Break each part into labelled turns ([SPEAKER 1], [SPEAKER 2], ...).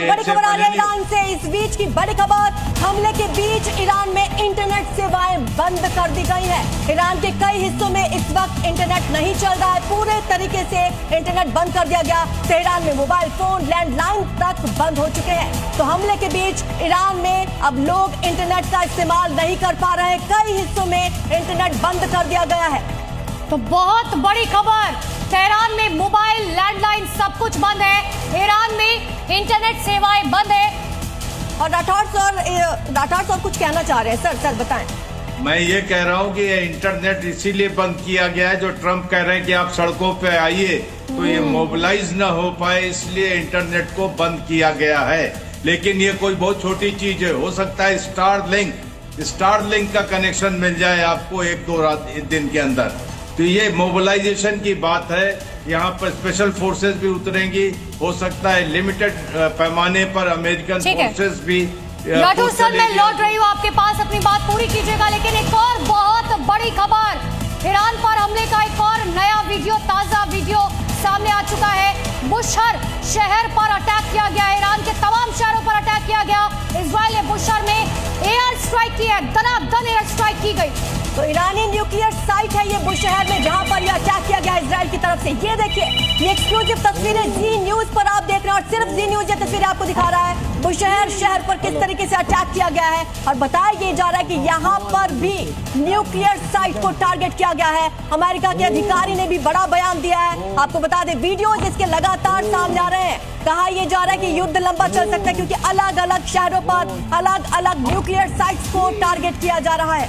[SPEAKER 1] बड़ी खबर आ रही है ईरान से। इस बीच की बड़ी खबर, हमले के बीच ईरान में इंटरनेट सेवाएं बंद कर दी गई है। ईरान के कई हिस्सों में इस वक्त इंटरनेट नहीं चल रहा है, पूरे तरीके से इंटरनेट बंद कर दिया गया। तेहरान में मोबाइल फोन, लैंडलाइन तक बंद हो चुके हैं। तो हमले के बीच ईरान में अब लोग इंटरनेट का इस्तेमाल नहीं कर पा रहे हैं, कई हिस्सों में इंटरनेट बंद कर दिया गया है।
[SPEAKER 2] तो बहुत बड़ी खबर, तेहरान में मोबाइल, लैंडलाइन सब कुछ बंद है, ईरान में इंटरनेट सेवाएं बंद है।
[SPEAKER 1] और राठौर सर कुछ कहना चाह रहे हैं। सर बताएं।
[SPEAKER 3] मैं ये कह रहा हूँ कि ये इंटरनेट इसीलिए बंद किया गया है, जो ट्रम्प कह रहे हैं कि आप सड़कों पे आइए, तो ये मोबिलाइज ना हो पाए, इसलिए इंटरनेट को बंद किया गया है। लेकिन ये कोई बहुत छोटी चीज है, हो सकता है स्टारलिंक का कनेक्शन मिल जाए आपको एक दिन के अंदर। तो ये मोबिलाइजेशन की बात है। यहाँ पर स्पेशल फोर्सेस भी उतरेंगी, हो सकता है लिमिटेड पैमाने पर अमेरिकन फोर्सेस भी।
[SPEAKER 2] राठौर सर, मैं लौट रही हूँ आपके पास, अपनी बात पूरी कीजिएगा। लेकिन एक और बहुत बड़ी खबर, ईरान पर हमले का एक और नया वीडियो, ताजा वीडियो सामने आ चुका है। बुशहर शहर पर अटैक किया गया, ईरान के तमाम शहरों पर अटैक किया गया। इजराइल ने बुशहर में एयर स्ट्राइक की है, दनादन एयर स्ट्राइक की गई।
[SPEAKER 1] तो ईरानी न्यूक्लियर साइट है ये बुशहर में, जहां पर यह अटैक किया गया इजराइल की तरफ से। ये देखिए, ये एक्सक्लूसिव तस्वीरें जी न्यूज पर आप देख रहे हैं, और सिर्फ जी न्यूज ये तस्वीरें आपको दिखा रहा है बुशहर शहर पर किस तरीके से अटैक किया गया है। और बताया ये जा रहा है कि यहाँ पर भी न्यूक्लियर साइट को टारगेट किया गया है। अमेरिका के अधिकारी ने भी बड़ा बयान दिया है। आपको बता दें, वीडियो जिसके लगातार सामने आ रहे हैं, कहा यह जा रहा है कि युद्ध लंबा चल सकता है, क्योंकि अलग अलग शहरों पर अलग अलग न्यूक्लियर साइट्स को टारगेट किया जा रहा है।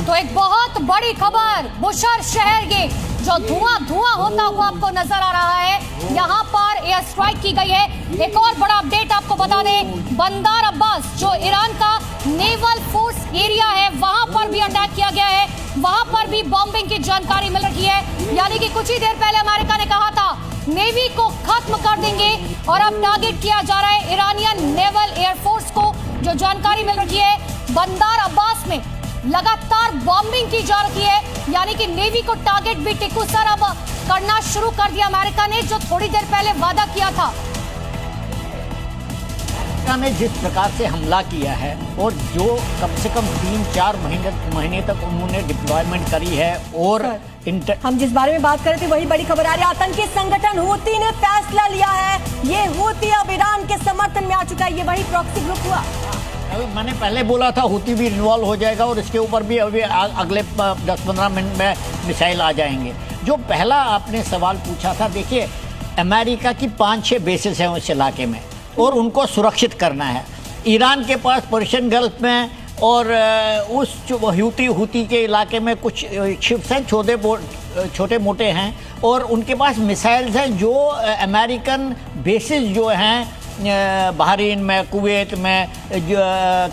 [SPEAKER 2] तो एक बहुत बड़ी खबर, बुशहर शहर के जो धुआं होता हुआ आपको नजर आ रहा है, यहाँ पर एयर स्ट्राइक की गई है। एक और बड़ा अपडेट आपको बता दें, बंदर अब्बास जो ईरान का नेवल फोर्स एरिया है, वहां पर भी अटैक किया गया है, वहां पर भी बॉम्बिंग की जानकारी मिल रही है। यानी कि कुछ ही देर पहले अमेरिका ने कहा था नेवी को खत्म कर देंगे, और अब टारगेट किया जा रहा है ईरानियन नेवल एयरफोर्स को। जो जानकारी मिल रही है, बंदर अब्बास में लगातार बॉम्बिंग की जा रही है, यानी कि नेवी को टारगेट भी टिक्कू सर अब करना शुरू कर दिया अमेरिका ने, जो थोड़ी देर पहले वादा किया था।
[SPEAKER 4] ने जिस प्रकार से हमला किया है, और जो कम से कम 3-4 महीने तक उन्होंने डिप्लॉयमेंट करी है, और
[SPEAKER 1] हम जिस बारे में बात कर रहे थे वही बड़ी खबर आ रही है। आतंकी संगठन हूती ने फैसला लिया है, ये हूती अब ईरान के समर्थन में आ चुका है। ये वही प्रॉक्सी ग्रुप हुआ।
[SPEAKER 4] मैंने पहले बोला था हूती भी इन्वॉल्व हो जाएगा, और इसके ऊपर भी अभी अगले 10-15 मिनट में मिसाइल आ जाएंगे। जो पहला आपने सवाल पूछा था, देखिए अमेरिका की 5-6 बेसेस हैं उस इलाके में, और उनको सुरक्षित करना है। ईरान के पास पर्शियन गल्फ में और उस हूती के इलाके में कुछ शिप्स हैं, छोटे मोटे हैं, और उनके पास मिसाइल्स हैं जो अमेरिकन बेसिस जो हैं बहरीन में, कुवैत में,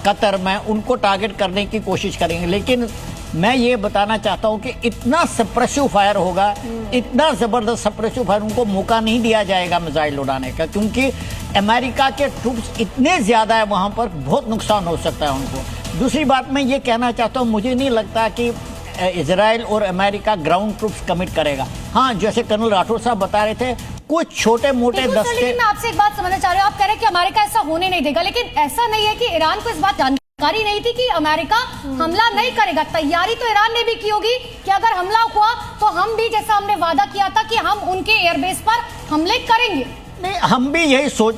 [SPEAKER 4] कतर में, उनको टारगेट करने की कोशिश करेंगे। लेकिन मैं ये बताना चाहता हूँ कि इतना सप्रेसिव फायर होगा, इतना ज़बरदस्त सप्रेसिव फायर, उनको मौका नहीं दिया जाएगा मिसाइल उड़ाने का, क्योंकि अमेरिका के ट्रूप्स इतने ज़्यादा है वहाँ पर, बहुत नुकसान हो सकता है उनको। दूसरी बात मैं ये कहना चाहता हूँ, मुझे नहीं लगता कि इजराइल और अमेरिका ग्राउंड ट्रूप्स कमिट करेगा। हाँ, जैसे कर्नल राठौर साहब बता रहे थे, कुछ छोटे मोटे दस्ते।
[SPEAKER 2] मैं आपसे एक बात समझना चाह रही हूँ, आप कह रहे हैं कि अमेरिका ऐसा होने नहीं देगा, लेकिन ऐसा नहीं है कि ईरान को इस बात जानकारी नहीं थी कि अमेरिका हमला नहीं करेगा। तैयारी तो ईरान ने भी की होगी कि अगर हमला हुआ तो हम भी, जैसा हमने वादा किया था कि हम उनके एयरबेस पर हमले करेंगे।
[SPEAKER 4] नहीं, हम भी यही सोच